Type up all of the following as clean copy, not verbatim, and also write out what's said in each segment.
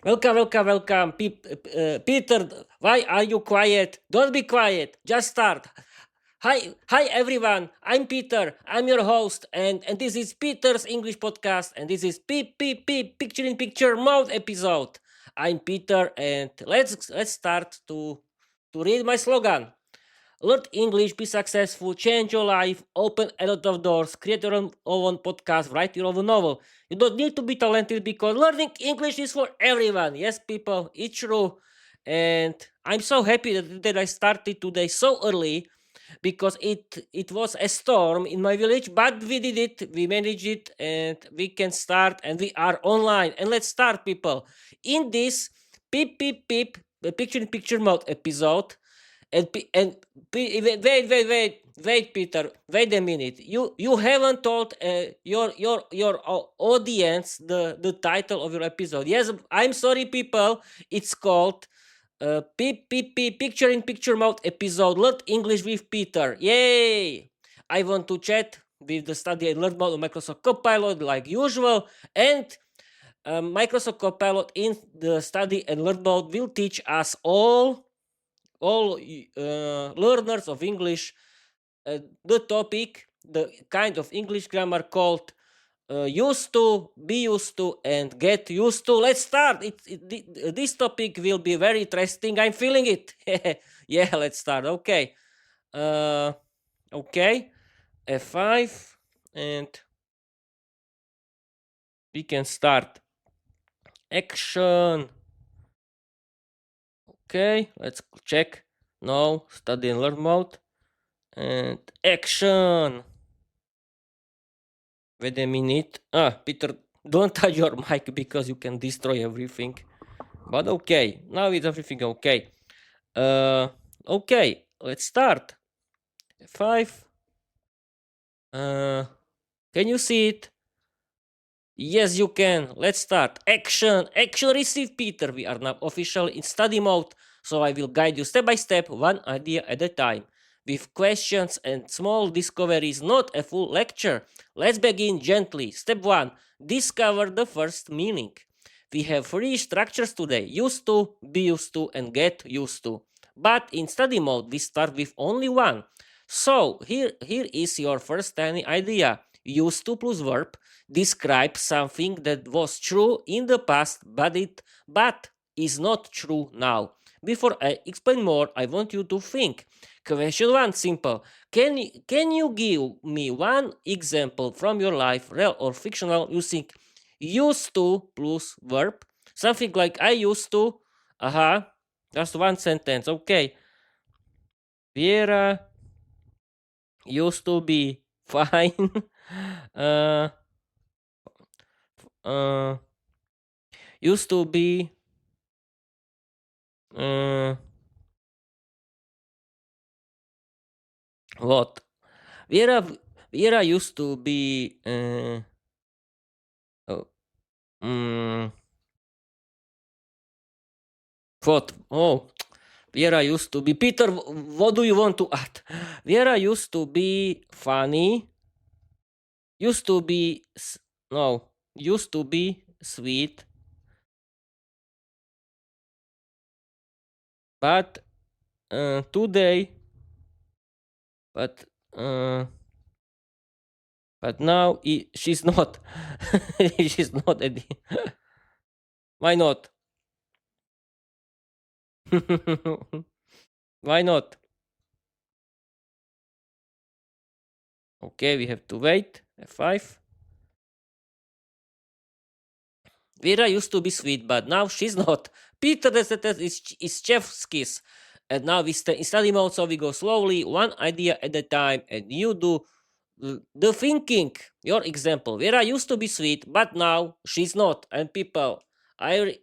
Welcome. Peter, why are you quiet? Don't be quiet. Just start. Hi everyone. I'm Peter. I'm your host, and this is Peter's English podcast, and this is Picture in Picture Mode episode. I'm Peter, and let's start to read my slogan. Learn English, be successful, change your life, open a lot of doors, create your own podcast, write your own novel. You don't need to be talented because learning English is for everyone. Yes, people, it's true. And I'm so happy that I started today so early because it was a storm in my village, but we did it, we managed it, and we can start, and we are online. And let's start, people. In this peep, picture in picture mode episode, wait, Peter. Wait a minute. You haven't told your audience the title of your episode. Yes, I'm sorry, people. It's called Picture in Picture Mode episode. Learn English with Peter. Yay! I want to chat with the study and learn mode of Microsoft Copilot like usual, and Microsoft Copilot in the study and learn mode will teach us all learners of English the topic, the kind of English grammar called used to, be used to, and get used to. Let's start. This topic will be very interesting. I'm feeling it. Yeah, let's start. Okay. Uh, okay. F5, and we can start. Action. Okay, let's check. No, study and learn mode. And action. Wait a minute. Peter, don't touch your mic because you can destroy everything. But okay, now it's everything okay. Okay, let's start. 5. Can you see it? Yes, you can. Let's start. Action. Action receive, Peter. We are now officially in study mode, so I will guide you step by step, one idea at a time, with questions and small discoveries, not a full lecture. Let's begin gently. Step 1. Discover the first meaning. We have 3 structures today: used to, be used to, and get used to. But in study mode, we start with only one. So here is your first tiny idea. Used to plus verb describe something that was true in the past, but is not true now. Before I explain more, I want you to think. Question 1, simple. Can you give me one example from your life, real or fictional, using used to plus verb? Something like I used to. Just one sentence. Okay. Viera used to be fine. uh, uh, used to be what? Viera used to be oh, what? Oh, Viera used to be Peter. What do you want to add? Viera used to be funny. Used to be no. Used to be sweet. But today, but uh, but now she's not. She's not. Why not? Why not? Okay, we have to wait. F5. Vera used to be sweet, but now she's not. Peter is chef's kiss. And now we stay in study mode, so we go slowly, one idea at a time, and you do the thinking. Your example: Vera used to be sweet, but now she's not. And people, I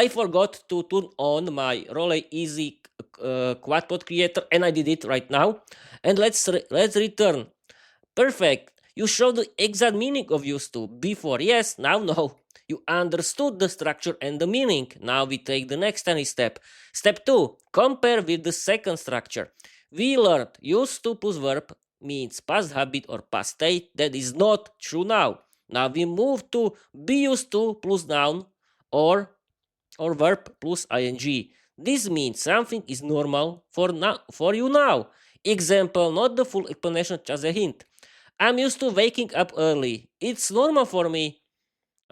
forgot to turn on my Relay Easy Quadpod creator, and I did it right now. And let's return. Perfect. You showed the exact meaning of used to before. Yes, now no. You understood the structure and the meaning. Now we take the next tiny step. Step 2. Compare with the second structure. We learned used to plus verb means past habit or past state. That is not true now. Now we move to be used to plus noun or verb plus ing. This means something is normal for you now. Example, not the full explanation, just a hint. I'm used to waking up early. It's normal for me.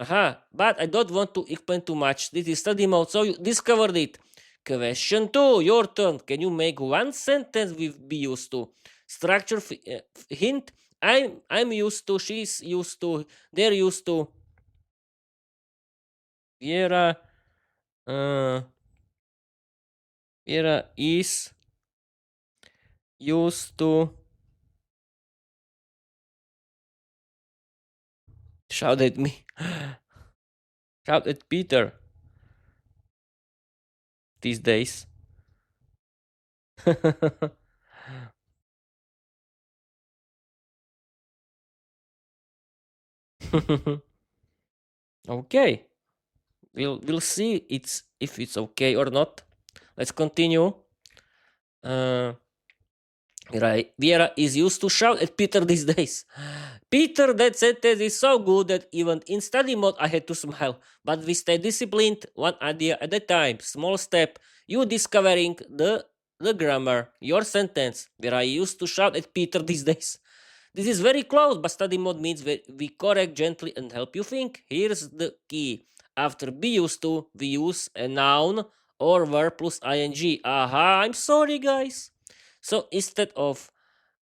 Aha, but I don't want to explain too much. This is study mode, so you discovered it. Question 2, your turn. Can you make one sentence with be used to? Structure hint. I'm used to, she's used to, they're used to. Viera, uh, Viera is used to shout at me. Shout at Peter these days. Okay. We'll see if it's okay or not. Let's continue. Viera is used to shout at Peter these days. Peter, that sentence is so good that even in study mode I had to smile. But we stay disciplined, one idea at a time. Small step. You discovering the grammar. Your sentence. Viera used to shout at Peter these days. This is very close, but study mode means we correct gently and help you think. Here's the key. After be used to, we use a noun or verb plus ing. Aha, I'm sorry, guys. So instead of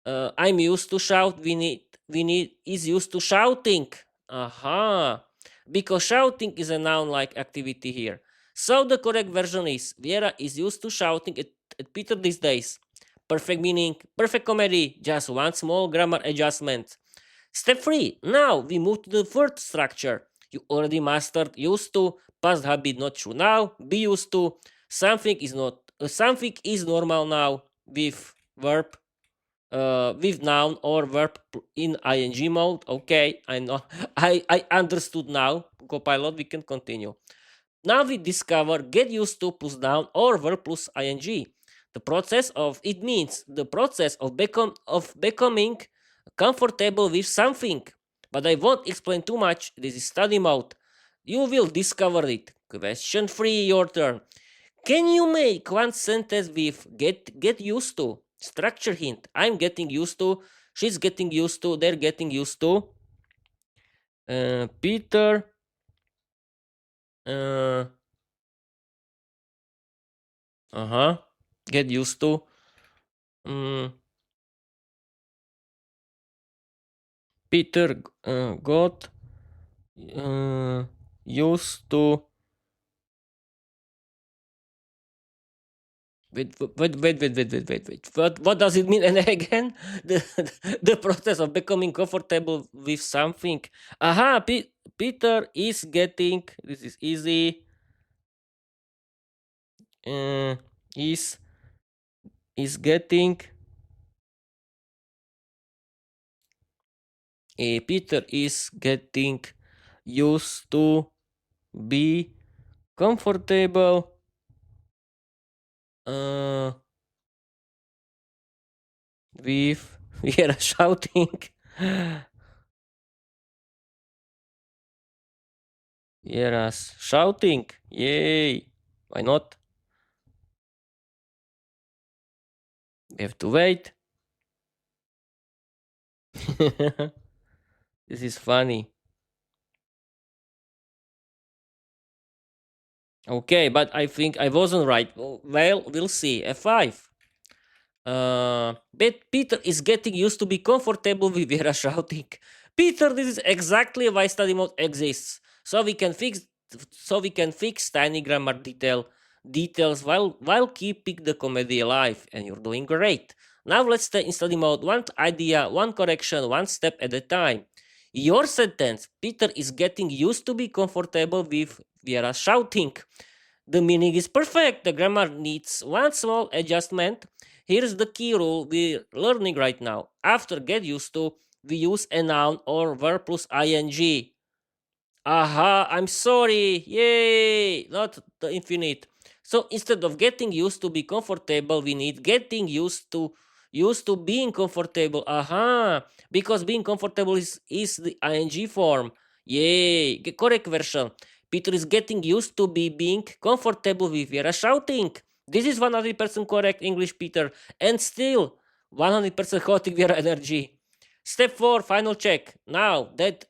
I'm used to shout, we need is used to shouting. Aha, because shouting is a noun-like activity here. So the correct version is Viera is used to shouting at Peter these days. Perfect meaning, perfect comedy, just one small grammar adjustment. Step 3. Now we move to the third structure. You already mastered used to, past habit not true now, be used to, something is normal now with verb with noun or verb in ing mode. Okay, I know. I understood now. Copilot, we can continue. Now we discover get used to plus noun or verb plus ing. The process of it means the process of becoming comfortable with something. But I won't explain too much. This is study mode. You will discover it. Question 3, your turn. Can you make one sentence with get used to? Structure hint. I'm getting used to. She's getting used to. They're getting used to. Peter. Get used to. Peter got used to. Wait. What does it mean? And again, the process of becoming comfortable with something. Aha, Peter is getting. This is easy. Is getting. Peter is getting used to be comfortable. With Viera shouting. Viera's shouting. Yay. Why not? We have to wait. This is funny. Okay, but I think I wasn't right. Well, we'll see. F5. But Peter is getting used to be comfortable with Viera shouting. Peter, this is exactly why study mode exists. So we can fix tiny grammar details while keeping the comedy alive, and you're doing great. Now let's stay in study mode. One idea, one correction, one step at a time. Your sentence, Peter is getting used to be comfortable with Viera shouting. The meaning is perfect. The grammar needs one small adjustment. Here's the key rule we're learning right now. After get used to, we use a noun or verb plus ing. Aha, I'm sorry. Yay, not the infinite. So instead of getting used to be comfortable, we need getting used to being comfortable. Aha, because being comfortable is the ing form. Yay, correct version. Peter is getting used to being comfortable with Viera shouting. This is 100% correct English, Peter, and still 100% chaotic Viera energy. Step 4, final check. Now that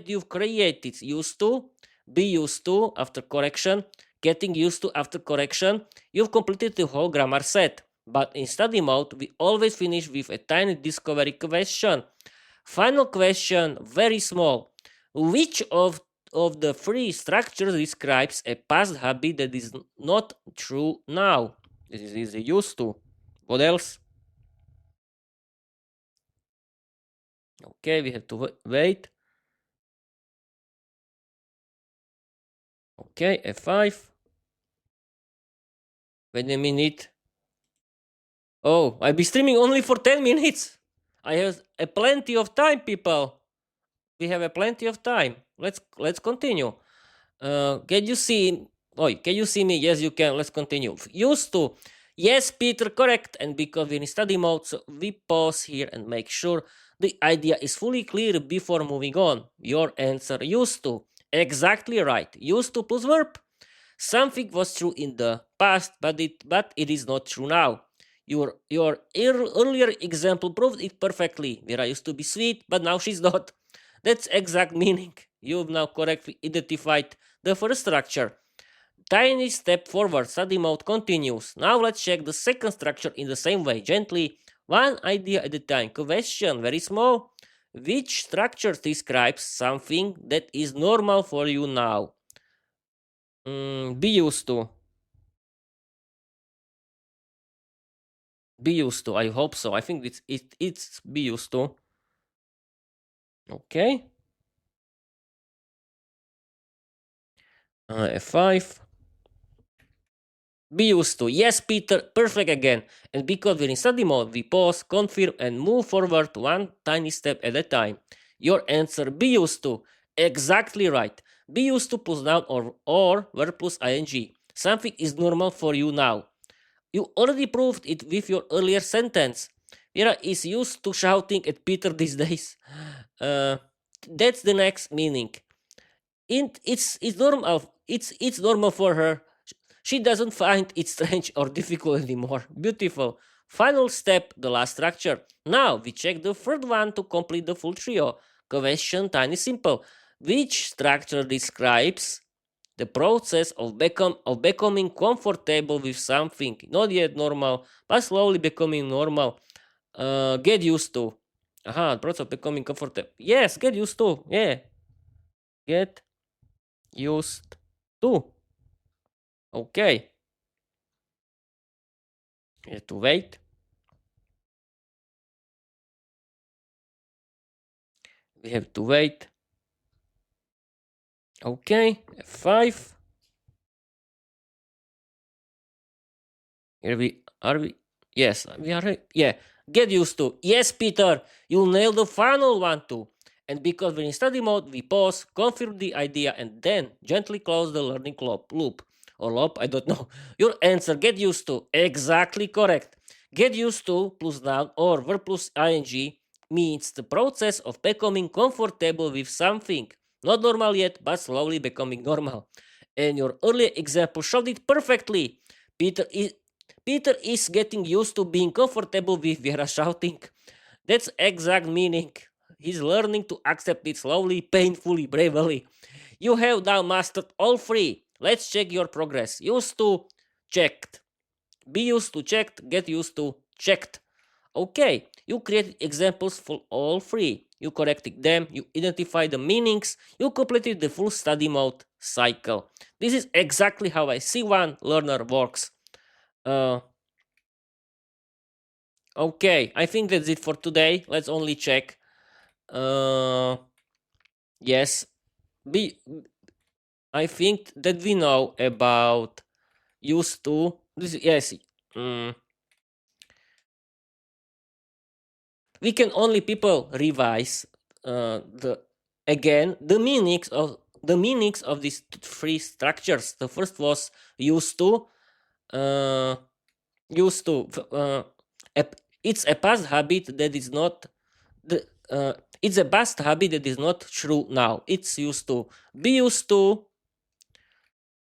you've created used to, be used to after correction, getting used to after correction, you've completed the whole grammar set. But in study mode, we always finish with a tiny discovery question. Final question, very small. Which of the three structures describes a past habit that is not true now? This is used to. What else? Okay, we have to wait. Okay, F5. Wait a minute. Oh, I'll be streaming only for 10 minutes. I have a plenty of time, people. We have a plenty of time. Let's continue. Can you see? Oh, can you see me? Yes, you can. Let's continue. Used to. Yes, Peter, correct. And because we're in study mode, so we pause here and make sure the idea is fully clear before moving on. Your answer, used to. Exactly right. Used to plus verb. Something was true in the past, but it is not true now. Your earlier example proved it perfectly. Vera used to be sweet, but now she's not. That's exact meaning. You've now correctly identified the first structure. Tiny step forward, study mode continues. Now let's check the second structure in the same way, gently, one idea at a time. Question, very small. Which structure describes something that is normal for you now? Be used to. Be used to. I hope so. I think it's be used to. Okay. F5. Be used to. Yes, Peter, perfect again. And because we're in study mode, we pause, confirm, and move forward one tiny step at a time. Your answer, be used to. Exactly right. Be used to plus noun or verb plus ing. Something is normal for you now. You already proved it with your earlier sentence. Viera is used to shouting at Peter these days. That's the next meaning. It's normal. It's normal for her. She doesn't find it strange or difficult anymore. Beautiful. Final step, the last structure. Now we check the third one to complete the full trio. Question tiny simple. Which structure describes the process of becoming comfortable with something? Not yet normal, but slowly becoming normal. Get used to. Aha, process of becoming comfortable. Yes, get used to. Yeah. Get used to. Okay. You have to wait. We have to wait. Okay, F5. Here we are. Yes, we are. Yeah, get used to. Yes, Peter, you nailed the final one too. And because we're in study mode, we pause, confirm the idea, and then gently close the learning loop. Or loop, I don't know. Your answer, get used to. Exactly correct. Get used to plus noun or verb plus ing means the process of becoming comfortable with something. Not normal yet, but slowly becoming normal. And your earlier example showed it perfectly. Peter is getting used to being comfortable with Viera shouting. That's exact meaning. He's learning to accept it slowly, painfully, bravely. You have now mastered all three. Let's check your progress. Used to, checked. Be used to, checked. Get used to, checked. Okay, you created examples for all three. You corrected them, you identified the meanings, you completed the full study mode cycle. This is exactly how a C1 learner works. Okay, I think that's it for today. Let's only check. Yes, I think that we know about used to. Yes. We can only people revise the meanings of these three structures. The first was used to. Used to. It's a past habit that is not it's a past habit that is not true now. It's used to be used to.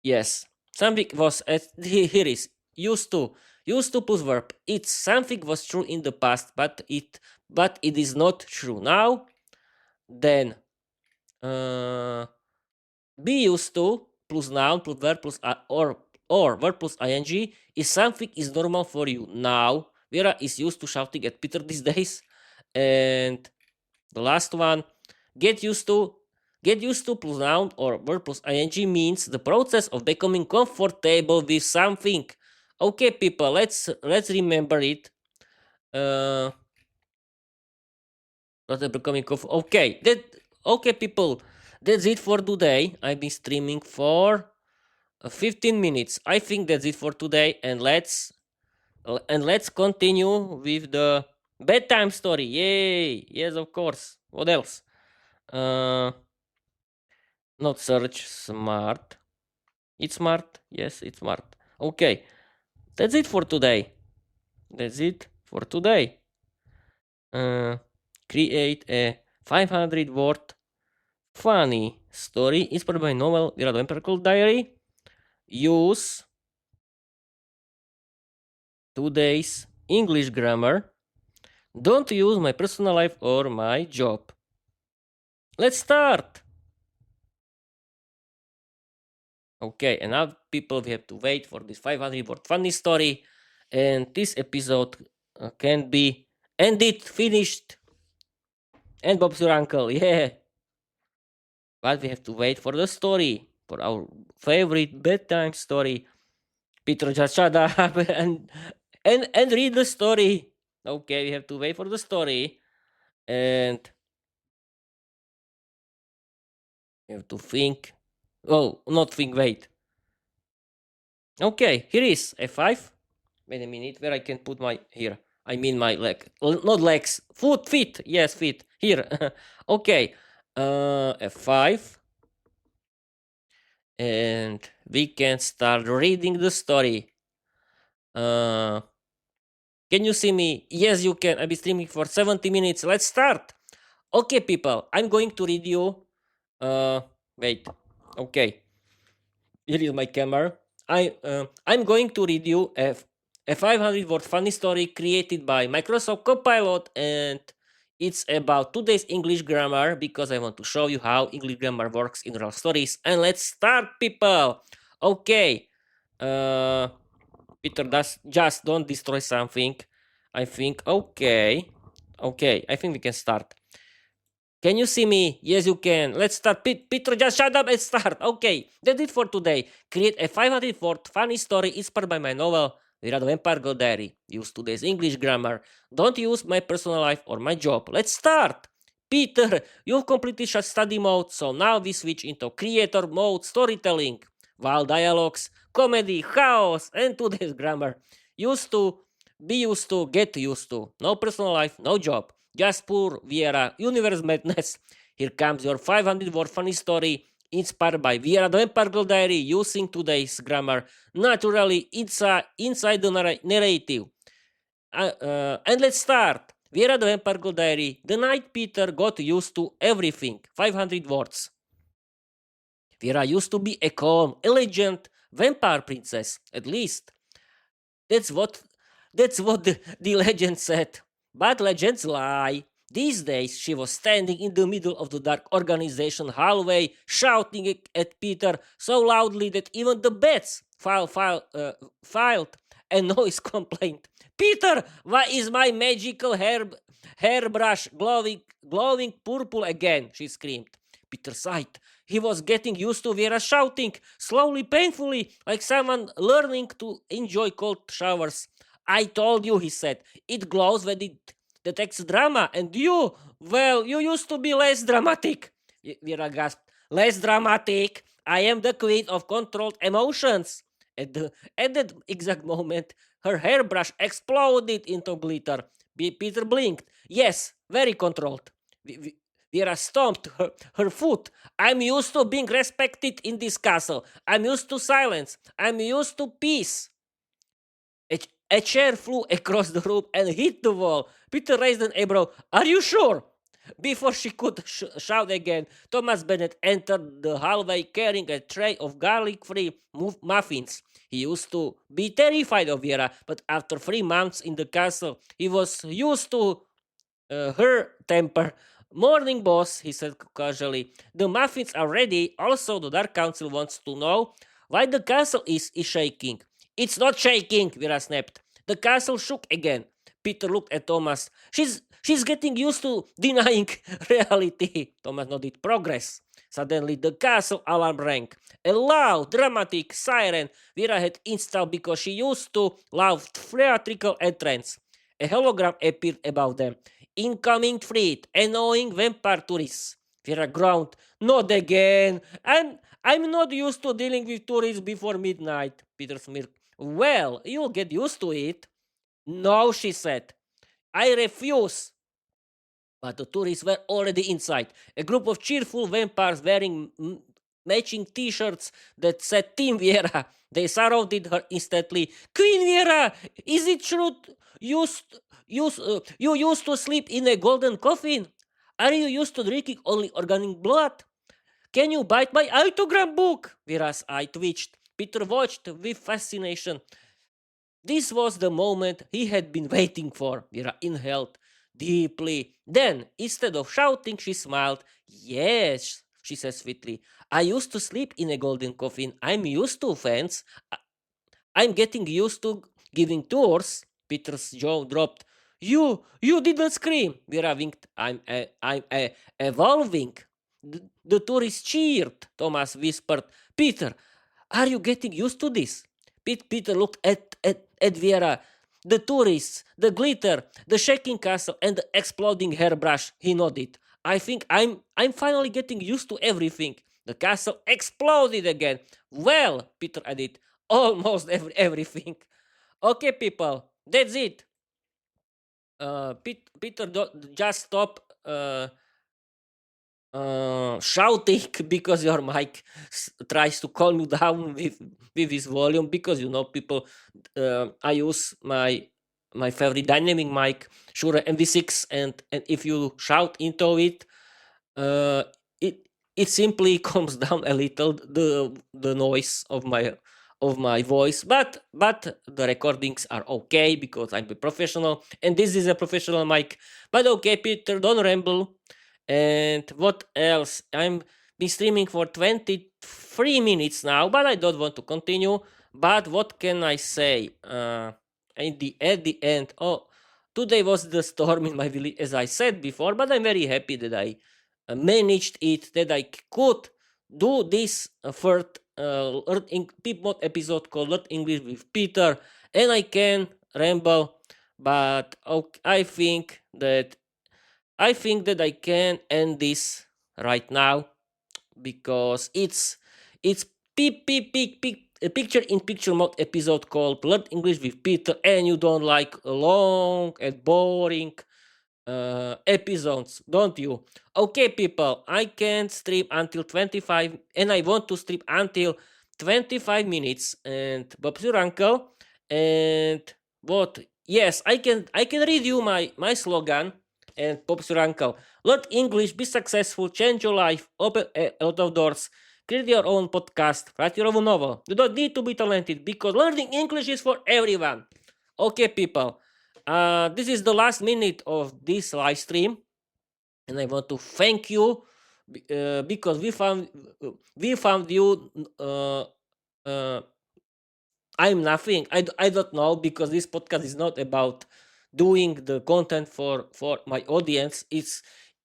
Yes, something was here is used to. Used to plus verb. It's something was true in the past, but it is not true now. Then be used to plus noun plus verb plus or verb plus ing is something is normal for you now. Vera is used to shouting at Peter these days, and the last one, get used to. Get used to plus noun or verb plus ing means the process of becoming comfortable with something. Okay, people, let's remember it. Not becoming okay. Okay, people. That's it for today. I've been streaming for 15 minutes. I think that's it for today, and let's continue with the bedtime story. Yay! Yes, of course. What else? Not search, smart. It's smart. Yes, it's smart. Okay, that's it for today. That's it for today. Create a 500 word funny story inspired by novel Viera.If Diary. Use today's English grammar. Don't use my personal life or my job. Let's start. Okay, and now people we have to wait for this 500 word funny story, and this episode can be ended, finished, and Bob's your uncle. Yeah, but we have to wait for the story, for our favorite bedtime story. Peter, just shut up and read the story. Okay, we have to wait for the story, and we have to think. Oh, not think. Wait. Okay, here is F5. Wait a minute, where I can put my here. I mean my leg, not legs, feet. Yes, feet here. Okay, F5, and we can start reading the story. Can you see me? Yes, you can. I'll be streaming for 70 minutes. Let's start. Okay, people, I'm going to read you. Wait. Okay, here is my camera. I'm going to read you a 500 word funny story created by Microsoft Copilot, and it's about today's English grammar because I want to show you how English grammar works in real stories. And let's start, people. Okay. Peter, just don't destroy something. I think. Okay. Okay. I think we can start. Can you see me? Yes, you can. Let's start. Peter, just shut up and start. Okay, that's it for today. Create a 504 funny story inspired by my novel, Viera.If Diary. Use today's English grammar. Don't use my personal life or my job. Let's start. Peter, you've completed study mode, so now we switch into creator mode storytelling. Wild dialogues, comedy, chaos, and today's grammar. Used to, be used to, get used to. No personal life, no job. Just poor Viera, universe madness. Here comes your 500 word funny story inspired by Viera.If Diary using today's grammar naturally inside the narrative. And let's start. Viera.If Diary, the night Peter got used to everything. 500 words. Viera used to be a calm, elegant vampire princess, at least. That's what the legend said. But legends lie. These days, she was standing in the middle of the dark organization hallway, shouting at Peter so loudly that even the bats filed a noise complaint. Peter, why is my magical hairbrush glowing purple again? She screamed. Peter sighed. He was getting used to Vera shouting, slowly, painfully, like someone learning to enjoy cold showers. I told you, he said, it glows when it detects drama, and you, well, you used to be less dramatic. Vera gasped. Less dramatic? I am the queen of controlled emotions. At that exact moment, her hairbrush exploded into glitter. Peter blinked. Yes, very controlled. Vera stomped her foot. I'm used to being respected in this castle. I'm used to silence. I'm used to peace. A chair flew across the room and hit the wall. Peter raised an eyebrow. Are you sure? Before she could shout again, Thomas Bennet entered the hallway carrying a tray of garlic-free muffins. He used to be terrified of Viera, but after 3 months in the castle, he was used to her temper. Morning, boss, he said casually. The muffins are ready. Also, the Dark Council wants to know why the castle is shaking. It's not shaking, Vera snapped. The castle shook again. Peter looked at Thomas. She's getting used to denying reality. Thomas nodded. Progress. Suddenly, the castle alarm rang. A loud, dramatic siren Vera had installed because she used to love theatrical entrance. A hologram appeared above them. Incoming fleet, annoying vampire tourists. Vera groaned. Not again. I'm not used to dealing with tourists before midnight. Peter smirked. Well, you'll get used to it. No, she said. I refuse. But the tourists were already inside. A group of cheerful vampires wearing matching t-shirts that said Team Viera. They surrounded her instantly. Queen Viera, is it true you used to sleep in a golden coffin? Are you used to drinking only organic blood? Can you bite my autograph book? Viera's eye twitched. Peter watched with fascination. This was the moment he had been waiting for. Vera inhaled deeply. Then, instead of shouting, she smiled. Yes, she said sweetly. I used to sleep in a golden coffin. I'm used to fans. I'm getting used to giving tours. Peter's jaw dropped. You didn't scream. Vera winked. I'm evolving. The tourists cheered. Thomas whispered. Peter, are you getting used to this? Peter looked at Viera. The tourists, the glitter, the shaking castle, and the exploding hairbrush. He nodded. I think I'm finally getting used to everything. The castle exploded again. Well, Peter added, almost everything. Okay, people, that's it. Peter, just stop shouting because your mic tries to calm you down with his volume, because people, I use my favorite dynamic mic, Shure MV6, and if you shout into it, uh, it it simply calms down a little the noise of my voice, but the recordings are okay because I'm a professional and this is a professional mic. But okay, Peter, don't ramble. And what else? I'm been streaming for 23 minutes now, but I don't want to continue. But what can I say? At the end, oh, today was the storm in my village, as I said before. But I'm very happy that I managed it. That I could do this third Pipmod episode called Learn English with Peter, and I can ramble. But okay, I think that I can end this right now because it's a picture in picture mode episode called Learn English with Peter, and you don't like long and boring episodes, don't you? Okay, people, I can stream until 25, and I want to stream until 25 minutes. And Bob's your uncle, and what? Yes, I can read you my slogan. And Bob's your uncle. Learn English, be successful, change your life, open a lot of doors. Create your own podcast, write your own novel. You don't need to be talented because learning English is for everyone. Okay, people. This is the last minute of this live stream, and I want to thank you because we found you. Uh, I'm nothing. I don't know, because this podcast is not about doing the content for my audience. It's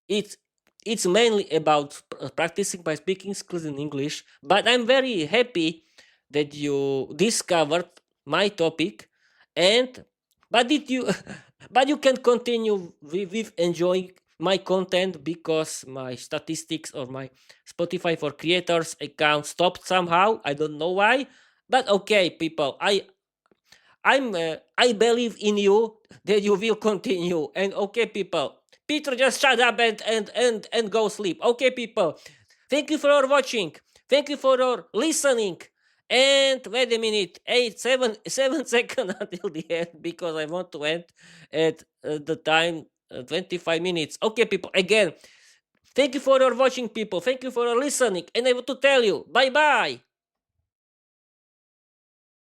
it's mainly about practicing my speaking skills in English. But I'm very happy that you discovered my topic, and but did you but you can continue with enjoying my content because my statistics of my Spotify for Creators account stopped somehow. I don't know why, but okay, people, I believe in you that you will continue. And okay, people, Peter, just shut up and go sleep. Okay, people, thank you for watching. Thank you for your listening. And wait a minute, 7 seconds until the end, because I want to end at the time 25 minutes. Okay, people. Again, thank you for your watching, people. Thank you for your listening. And I want to tell you, bye-bye.